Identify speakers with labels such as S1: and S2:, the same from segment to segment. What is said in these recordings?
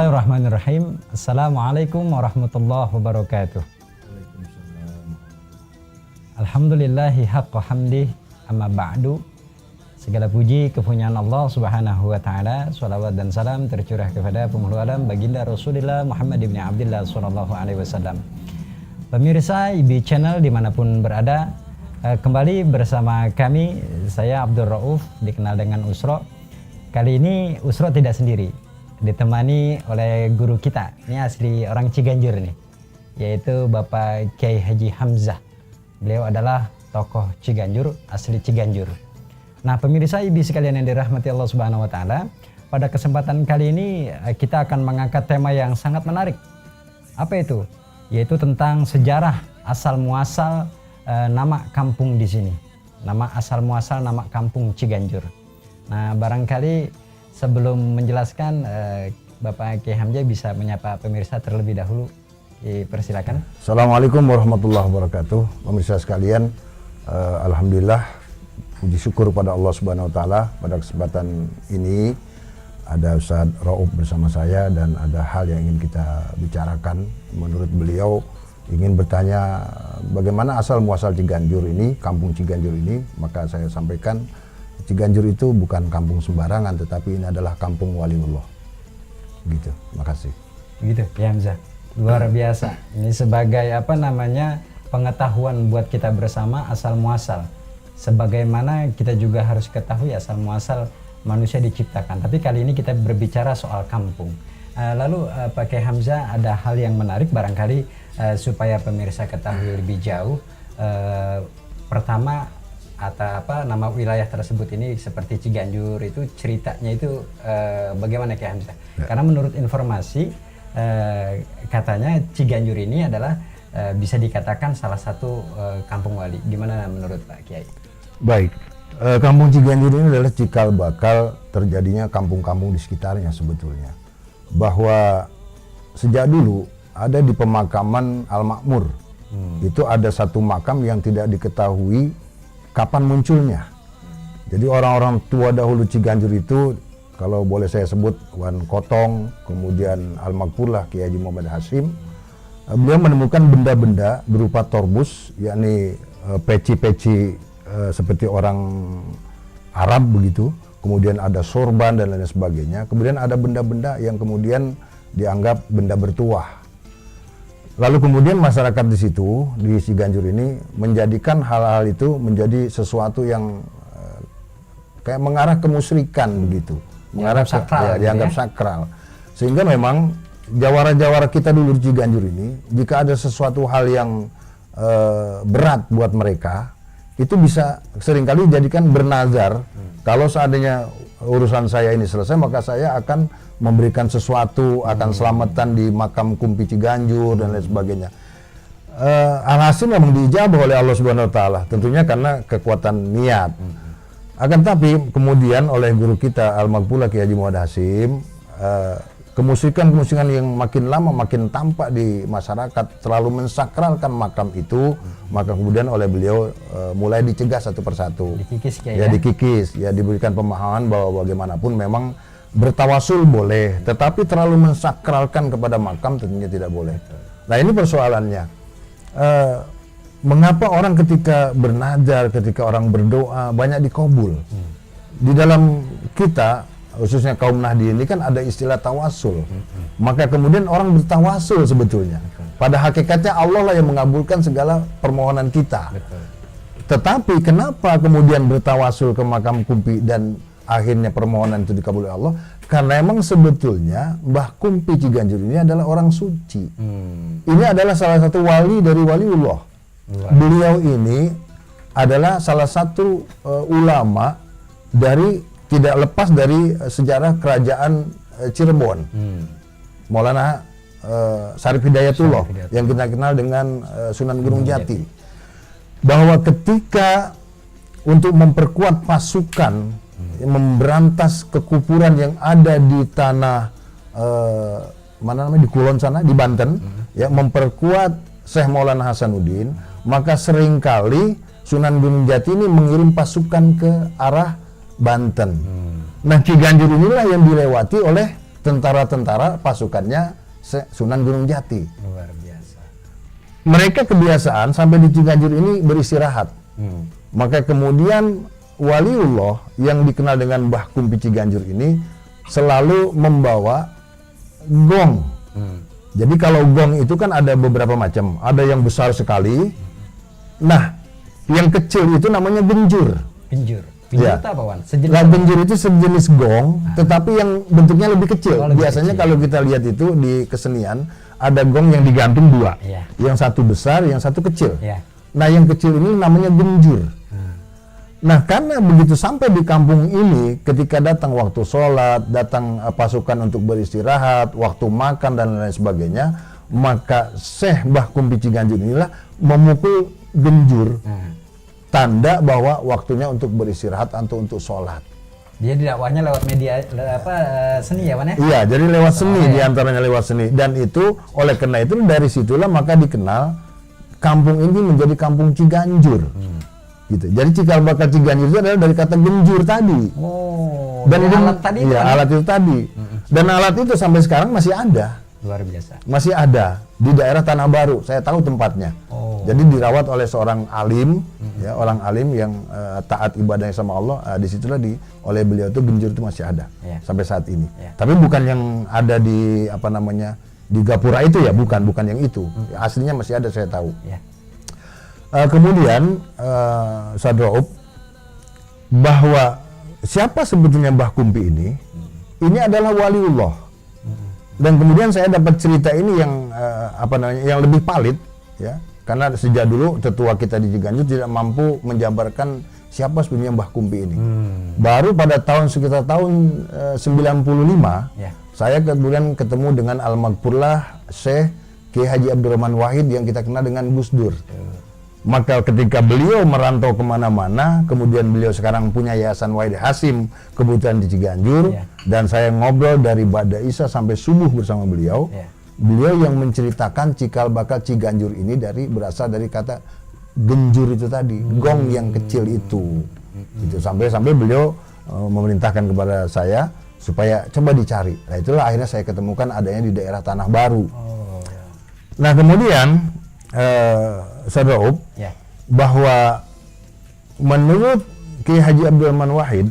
S1: Bismillahirrahmanirrahim. Assalamualaikum warahmatullahi wabarakatuh. Alhamdulillahi haqqa hamdih, amma ba'du. Segala puji kepunyaan Allah Subhanahu wa taala. Shalawat dan salam tercurah kepada penghulu alam baginda Rasulullah Muhammad ibn Abdullah sallallahu alaihi wasallam. Pemirsa IB Channel dimanapun berada, kembali bersama kami, saya Abdul Rauf, dikenal dengan Usro. Kali ini Usro tidak sendiri, ditemani oleh guru kita. Ini asli orang Ciganjur nih, yaitu Bapak Kiai Haji Hamzah. Beliau adalah tokoh Ciganjur, asli Ciganjur. Nah, pemirsa IB sekalian yang dirahmati Allah Subhanahu wa taala, pada kesempatan kali ini kita akan mengangkat tema yang sangat menarik. Apa itu? Yaitu tentang sejarah asal muasal nama kampung di sini. Nama asal muasal nama kampung Ciganjur. Nah, barangkali sebelum menjelaskan, Bapak Kiai Hamzah bisa menyapa pemirsa terlebih dahulu. Persilakan.
S2: Assalamualaikum warahmatullahi wabarakatuh. Pemirsa sekalian, alhamdulillah, puji syukur pada Allah Subhanahu wa taala, pada kesempatan ini ada Ustaz Rauf bersama saya dan ada hal yang ingin kita bicarakan. Menurut beliau ingin bertanya bagaimana asal muasal Ciganjur ini, kampung Ciganjur ini. Maka saya sampaikan, Ciganjur itu bukan kampung sembarangan, tetapi ini adalah kampung waliullah. Gitu. Makasih.
S1: Begitu, ya Hamzah. Luar biasa. Ini sebagai pengetahuan buat kita bersama asal muasal. Sebagaimana kita juga harus ketahui asal muasal manusia diciptakan. Tapi kali ini kita berbicara soal kampung. Lalu Pak Kiai Hamzah, ada hal yang menarik barangkali supaya pemirsa ketahui lebih jauh. Pertama, nama wilayah tersebut ini seperti Ciganjur itu ceritanya itu bagaimana Kiai Hamzah? Ya. Karena menurut informasi katanya Ciganjur ini adalah bisa dikatakan salah satu kampung wali. Gimana menurut Pak Kiai?
S2: Baik, kampung Ciganjur ini adalah cikal bakal terjadinya kampung-kampung di sekitarnya sebetulnya. Bahwa sejak dulu ada di pemakaman Al-Makmur, itu ada satu makam yang tidak diketahui kapan munculnya. Jadi orang-orang tua dahulu Ciganjur itu, kalau boleh saya sebut, Wan Kotong, kemudian Al-Makmur Kiai Haji Muhammad Hasyim, beliau menemukan benda-benda berupa torbus, yakni peci-peci seperti orang Arab begitu, kemudian ada sorban dan lain sebagainya, kemudian ada benda-benda yang kemudian dianggap benda bertuah. Lalu kemudian masyarakat di situ, di Ciganjur ini, menjadikan hal-hal itu menjadi sesuatu yang kayak mengarah ke musyrikan begitu, mengarah
S1: sakral,
S2: dianggap sakral. Sehingga memang jawara-jawara kita dulu di Ciganjur ini, jika ada sesuatu hal yang berat buat mereka, itu bisa seringkali dijadikan bernazar. Kalau seandainya urusan saya ini selesai, maka saya akan memberikan sesuatu, akan selamatan di makam Kumpi Ciganjur dan lain sebagainya. Alhasil memang diijabah oleh Allah Subhanahu wa taala, tentunya karena kekuatan niat. Akan tapi kemudian oleh guru kita Al-Makmur Kiai Haji Muhammad Hasyim, kemusyrikan yang makin lama makin tampak di masyarakat, terlalu mensakralkan makam itu, maka kemudian oleh beliau mulai dicegah satu persatu.
S1: Dikikis
S2: dikikis, diberikan pemahaman bahwa bagaimanapun memang bertawasul boleh, tetapi terlalu mensakralkan kepada makam tentunya tidak boleh. Nah, ini persoalannya. Mengapa orang ketika bernazar, ketika orang berdoa banyak dikabul? Di dalam kita, khususnya kaum Nahdien ini kan ada istilah tawasul. Maka kemudian orang bertawasul sebetulnya. Pada hakikatnya Allah lah yang mengabulkan segala permohonan kita. Tetapi kenapa kemudian bertawasul ke makam Kumpi dan akhirnya permohonan itu dikabul oleh Allah? Karena emang sebetulnya Mbah Kumpi Ciganjur ini adalah orang suci. Ini adalah salah satu wali dari waliullah. Beliau ini adalah salah satu ulama dari, tidak lepas dari sejarah kerajaan Cirebon. Maulana Syarif Hidayatullah yang kita kenal dengan Sunan Gunung Jati. Bahwa ketika untuk memperkuat pasukan memberantas kekufuran yang ada di tanah di Kulon sana, di Banten, memperkuat Syekh Maulana Hasanuddin, maka seringkali Sunan Gunung Jati ini mengirim pasukan ke arah Banten. Nah, Ciganjur inilah yang dilewati oleh tentara-tentara pasukannya Sunan Gunung Jati.
S1: Luar biasa.
S2: Mereka kebiasaan sampai di Ciganjur ini beristirahat. Maka kemudian waliullah yang dikenal dengan Mbah Kumpi Ciganjur ini selalu membawa gong. Jadi kalau gong itu kan ada beberapa macam, ada yang besar sekali. Nah, yang kecil itu namanya genjur.
S1: Genjur.
S2: Ya.
S1: Itu apa, Wan? Sejenis
S2: Lah,
S1: apa?
S2: genjur itu sejenis gong, tetapi yang bentuknya lebih kecil.
S1: Oh, lebih
S2: Biasanya
S1: kecil.
S2: kalau kita lihat itu di kesenian, ada gong yang digantung dua.
S1: Iya.
S2: Yang satu besar, yang satu kecil.
S1: Ya.
S2: Nah, yang kecil ini namanya genjur. Nah, karena begitu sampai di kampung ini, ketika datang waktu sholat, datang pasukan untuk beristirahat, waktu makan dan lain sebagainya, maka Syekh Mbah Kumpi Ciganjur inilah memukul genjur, tanda bahwa waktunya untuk beristirahat atau untuk sholat.
S1: Dia dakwahnya lewat media seni ya, Wan ya?
S2: Iya, jadi lewat seni,
S1: ya.
S2: diantaranya lewat seni. Dan itu, oleh karena itu dari situlah maka dikenal kampung ini menjadi kampung Ciganjur. Gitu. Jadi cikal bakal Ciganjur itu adalah dari kata genjur tadi.
S1: Oh,
S2: Dan
S1: dari alat tadi
S2: iya,
S1: Wan?
S2: alat itu tadi. Dan alat itu sampai sekarang masih ada.
S1: Luar biasa.
S2: Masih ada di daerah Tanah Baru. Saya tahu tempatnya.
S1: Oh.
S2: Jadi dirawat oleh seorang alim, ya, orang alim yang taat ibadahnya sama Allah. Disitulah oleh beliau itu genjur itu masih ada sampai saat ini. Tapi bukan yang ada di di Gapura itu ya, bukan yang itu. Aslinya masih ada, saya tahu. Kemudian Sadroub, bahwa siapa sebetulnya Mbah Kumpi ini? Ini adalah waliullah. Dan kemudian saya dapat cerita ini yang yang lebih valid, ya, karena sejak dulu tetua kita di Ciganjur tidak mampu menjabarkan siapa sebenarnya Mbah Kumpi ini. Baru pada sekitar tahun 95, saya kemudian ketemu dengan almarhumlah Syekh Kiai Haji Abdurrahman Wahid yang kita kenal dengan Gus Dur. Maka ketika beliau merantau kemana-mana, kemudian beliau sekarang punya Yayasan Wahid Hasim kebetulan di Ciganjur, dan saya ngobrol dari Ba'da Isya sampai subuh bersama beliau. Beliau yang menceritakan cikal bakal Ciganjur ini berasal dari kata genjur itu tadi, gong yang kecil itu. Gitu. Sampai beliau memerintahkan kepada saya supaya coba dicari. Nah, itulah akhirnya saya ketemukan adanya di daerah Tanah Baru. Nah, kemudian Sadroub, bahwa menurut Kiai Haji Abdurrahman Wahid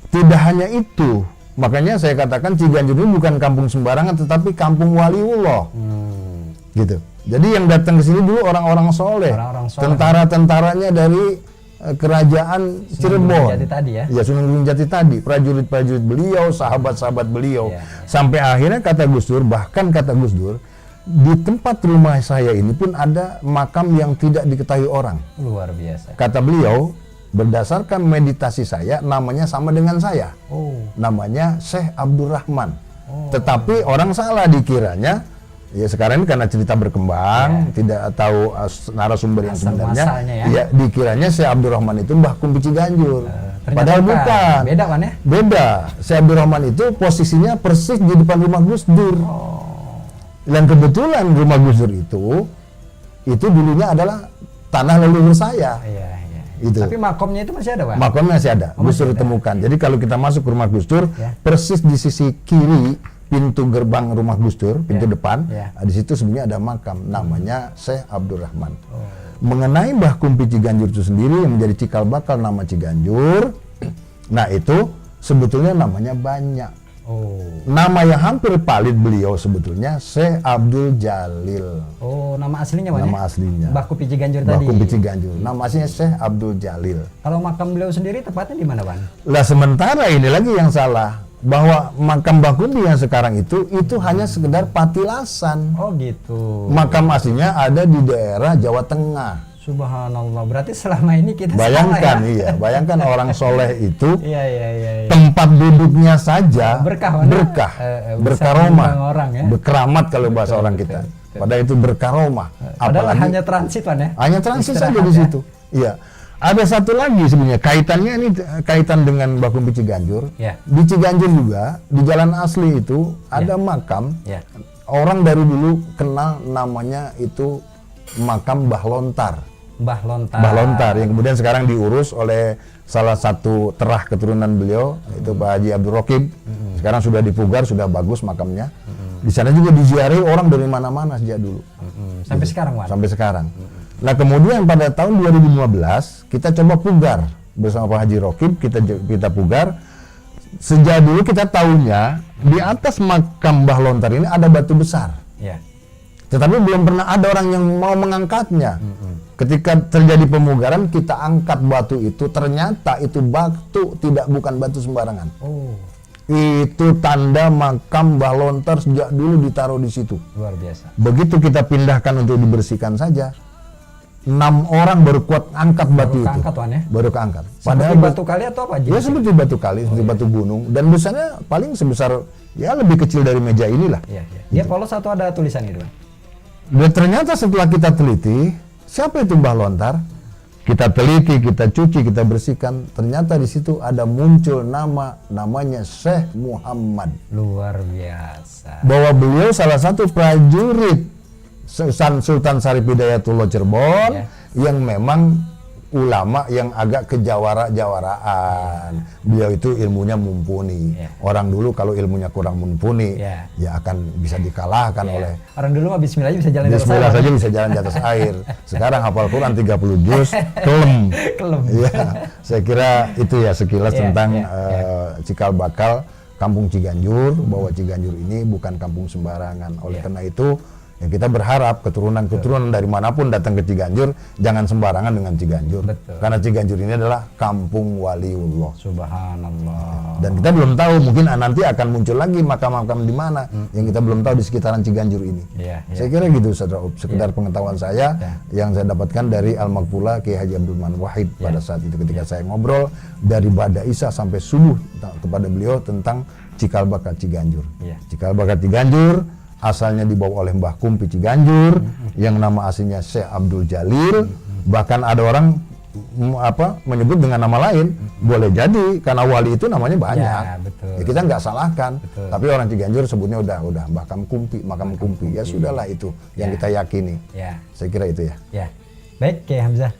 S2: tidak hanya itu, makanya saya katakan Ciganjur ini bukan kampung sembarangan tetapi kampung waliullah. Gitu. Jadi yang datang ke sini dulu orang-orang soleh, tentara-tentaranya dari kerajaan Cirebon. Ya, Sunan Gunung Jati tadi, prajurit-prajurit beliau, sahabat-sahabat beliau. Sampai akhirnya kata Gus Dur, bahkan kata Gus Dur, di tempat rumah saya ini pun ada makam yang tidak diketahui orang.
S1: Luar biasa.
S2: Kata beliau, berdasarkan meditasi saya, namanya sama dengan saya. Namanya Syekh Abdurrahman. Tetapi orang salah dikiranya. Ya, sekarang ini karena cerita berkembang, tidak tahu narasumber yang sebenarnya. Ya, dikiranya Syekh Abdurrahman itu Mbah Kumpi Ciganjur. Padahal bukan.
S1: Beda, Wan ya?
S2: Beda. Syekh Abdurrahman itu posisinya persis di depan rumah Gus Dur. Dan kebetulan rumah Gus Dur itu dulunya adalah tanah leluhur saya. Itu.
S1: Tapi makomnya itu masih ada, Pak?
S2: Makomnya masih ada. Gus Dur temukan. Jadi kalau kita masuk ke rumah Gus Dur, persis di sisi kiri pintu gerbang rumah Gus Dur, pintu depan, di situ sebenarnya ada makam namanya Syekh Abdurrahman. Mengenai Mbah Kumpi Ciganjur itu sendiri yang menjadi cikal bakal nama Ciganjur, nah itu sebetulnya namanya banyak. Nama yang hampir valid beliau sebetulnya Syekh Abdul Jalil.
S1: Nama aslinya mana?
S2: Nama aslinya.
S1: Mbah Kumpi Ciganjur tadi.
S2: Mbah Kumpi Ciganjur. Nama aslinya Syekh Abdul Jalil.
S1: Kalau makam beliau sendiri tepatnya di mana, Wan?
S2: Lah, sementara ini lagi yang salah, bahwa makam Mbah Kumpi yang sekarang itu hanya sekedar patilasan.
S1: Oh gitu.
S2: Makam aslinya ada di daerah Jawa Tengah.
S1: Subhanallah, berarti selama ini kita
S2: bayangkan,
S1: salah, ya?
S2: Bayangkan orang soleh itu
S1: iya.
S2: tempat duduknya saja
S1: berkah,
S2: berkaromah,
S1: ya?
S2: berkeramat kalau bahasa orang kita. Padahal itu berkaromah.
S1: Padahal hanya transit, Wan ya?
S2: Hanya transit saja di situ. Iya. Ada satu lagi sebenarnya kaitannya ini kaitan dengan Mbah Kumpi Ciganjur. Di Ciganjur juga di jalan asli itu ada makam. Orang dari dulu kenal namanya itu makam Mbah Lontar. Mbah Lontar yang kemudian sekarang diurus oleh salah satu terah keturunan beliau, itu Pak Haji Abdul Rokib. Sekarang sudah dipugar, sudah bagus makamnya. Di sana juga diziarahi orang dari mana-mana sejak dulu.
S1: Sampai sekarang, Wan?
S2: Sampai sekarang. Nah kemudian pada tahun 2015 kita coba pugar bersama Pak Haji Rokib, kita pugar. Sejak dulu kita tahunya di atas makam Mbah Lontar ini ada batu besar.
S1: Ya.
S2: Tetapi belum pernah ada orang yang mau mengangkatnya. Ketika terjadi pemugaran, kita angkat batu itu, ternyata itu batu bukan batu sembarangan.
S1: Oh,
S2: Itu tanda makam Mbah Lontar sejak dulu ditaruh di situ.
S1: luar biasa.
S2: Begitu kita pindahkan untuk dibersihkan saja, 6 orang baru kuat angkat batu itu.
S1: Keangkat, Wan, ya?
S2: Baru keangkat.
S1: Seperti batu kali atau apa?
S2: Ya seperti batu kali, seperti batu gunung, dan besarnya paling sebesar, ya lebih kecil dari meja inilah.
S1: Iya, iya. Dia polos atau ada tulisan itu?
S2: Dan ternyata setelah kita teliti, siapa itu Mbah Lontar? Kita teliti, kita cuci, kita bersihkan. Ternyata di situ ada muncul namanya Syekh Muhammad.
S1: Luar biasa.
S2: Bahwa beliau salah satu prajurit Sultan Syarif Hidayatullah Cirebon,
S1: Ya.
S2: yang memang ulama yang agak kejawaraan. Beliau itu ilmunya mumpuni.
S1: Ya.
S2: Orang dulu kalau ilmunya kurang mumpuni,
S1: Ya.
S2: ya akan bisa dikalahkan
S1: Iya.
S2: oleh
S1: Orang dulu mah bismillah aja bisa jalan di atas
S2: Bismillah
S1: air.
S2: saja bisa jalan di atas air. Sekarang hafal Quran 30 juz, kelem.
S1: Kelem.
S2: Iya, saya kira itu ya sekilas
S1: Iya,
S2: tentang
S1: iya,
S2: cikal bakal Kampung Ciganjur, bahwa Ciganjur ini bukan kampung sembarangan. Oleh
S1: Iya.
S2: karena itu, ya kita berharap keturunan dari manapun datang ke Ciganjur, jangan sembarangan dengan Ciganjur.
S1: Betul.
S2: Karena Ciganjur ini adalah kampung waliullah.
S1: Subhanallah.
S2: Dan kita belum tahu, mungkin nanti akan muncul lagi makam-makam di mana yang kita belum tahu di sekitaran Ciganjur ini.
S1: Iya, iya.
S2: Saya kira gitu, Saudara Up. Sekedar pengetahuan saya yang saya dapatkan dari Al-Makfula Kiai Haji Abdul Man Wahid pada saat itu ketika saya ngobrol dari Bada Isa sampai subuh kepada beliau tentang cikal bakal Ciganjur.
S1: Iya.
S2: Cikal bakal Ciganjur asalnya dibawa oleh Mbah Kumpi Ciganjur yang nama aslinya Syekh Abdul Jalil. Bahkan ada orang menyebut dengan nama lain, boleh jadi karena wali itu namanya banyak.
S1: Ya, betul.
S2: Ya, kita nggak salahkan,
S1: Betul.
S2: tapi orang Ciganjur sebutnya udah makam Kumpi, ya sudahlah itu yang
S1: Ya.
S2: kita yakini.
S1: Ya.
S2: Saya kira itu ya.
S1: Ya, baik Kiai Hamzah.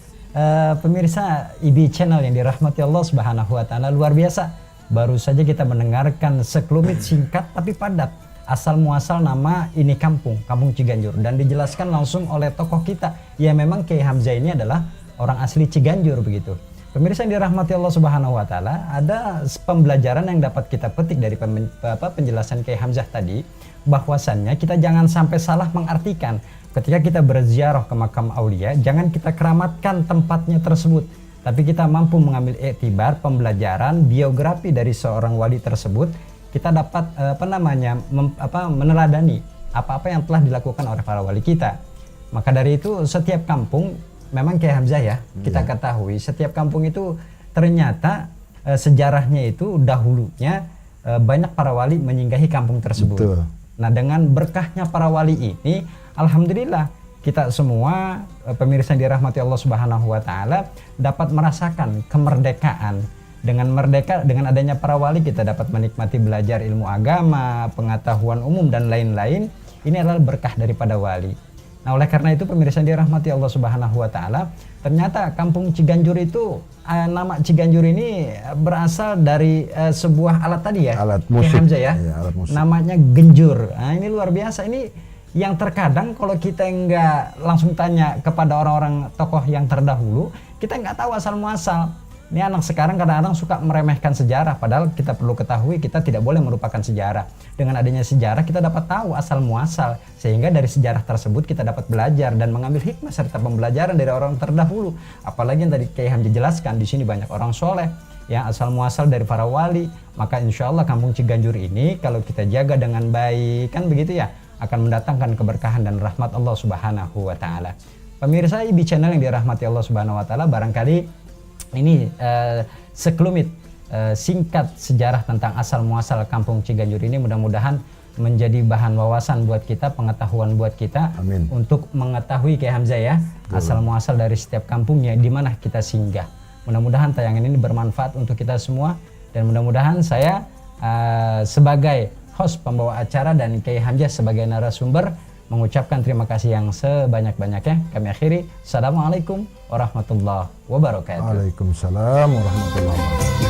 S1: Pemirsa IB Channel yang dirahmati Allah Subhanahu wa Ta'ala, luar biasa. Baru saja kita mendengarkan sekelumit singkat tapi padat asal muasal nama ini kampung Ciganjur, dan dijelaskan langsung oleh tokoh kita. Ya memang Kiai Hamzah ini adalah orang asli Ciganjur begitu. Pemirsa yang dirahmati Allah Subhanahu wa Ta'ala, ada pembelajaran yang dapat kita petik dari penjelasan Kiai Hamzah tadi, bahwasannya kita jangan sampai salah mengartikan ketika kita berziarah ke makam aulia, jangan kita keramatkan tempatnya tersebut, tapi kita mampu mengambil iktibar pembelajaran biografi dari seorang wali tersebut. Kita dapat meneladani apa-apa yang telah dilakukan oleh para wali kita. Maka dari itu setiap kampung, memang Kiai Hamzah ya, kita ketahui setiap kampung itu ternyata sejarahnya itu dahulunya banyak para wali menyinggahi kampung tersebut.
S2: Betul.
S1: Nah, dengan berkahnya para wali ini, alhamdulillah kita semua pemirsa yang dirahmati Allah Subhanahu wa Ta'ala dapat merasakan kemerdekaan. Dengan merdeka, dengan adanya para wali, kita dapat menikmati belajar ilmu agama, pengetahuan umum dan lain-lain. Ini adalah berkah daripada wali. Nah, oleh karena itu pemirsa yang dirahmati Allah Subhanahu wa Ta'ala, ternyata kampung Ciganjur itu, nama Ciganjur ini berasal dari sebuah alat tadi ya,
S2: Alat
S1: Kiai
S2: musik.
S1: Hamzah ya,
S2: Iya, alat musik.
S1: namanya genjur. Nah, ini luar biasa. Ini yang terkadang kalau kita nggak langsung tanya kepada orang-orang tokoh yang terdahulu, kita nggak tahu asal muasal. Ini anak sekarang kadang-kadang suka meremehkan sejarah, padahal kita perlu ketahui kita tidak boleh melupakan sejarah. Dengan adanya sejarah kita dapat tahu asal muasal, sehingga dari sejarah tersebut kita dapat belajar dan mengambil hikmah serta pembelajaran dari orang terdahulu. Apalagi yang tadi Kiai Hamzah jelaskan, di sini banyak orang soleh yang asal muasal dari para wali. Maka insya Allah kampung Ciganjur ini kalau kita jaga dengan baik, kan begitu ya, akan mendatangkan keberkahan dan rahmat Allah Subhanahu wa Ta'ala. Pemirsa IB Channel yang dirahmati Allah Subhanahu wa Ta'ala, barangkali ini sekelumit singkat sejarah tentang asal muasal kampung Ciganjur ini mudah-mudahan menjadi bahan wawasan buat kita, pengetahuan buat kita.
S2: Amin.
S1: Untuk mengetahui Kiai Hamzah ya, asal muasal dari setiap kampungnya di mana kita singgah. Mudah-mudahan tayangan ini bermanfaat untuk kita semua, dan mudah-mudahan saya sebagai host pembawa acara dan Kiai Hamzah sebagai narasumber mengucapkan terima kasih yang sebanyak-banyaknya. Kami akhiri. Assalamualaikum warahmatullahi wabarakatuh.
S2: Waalaikumsalam warahmatullahi wabarakatuh.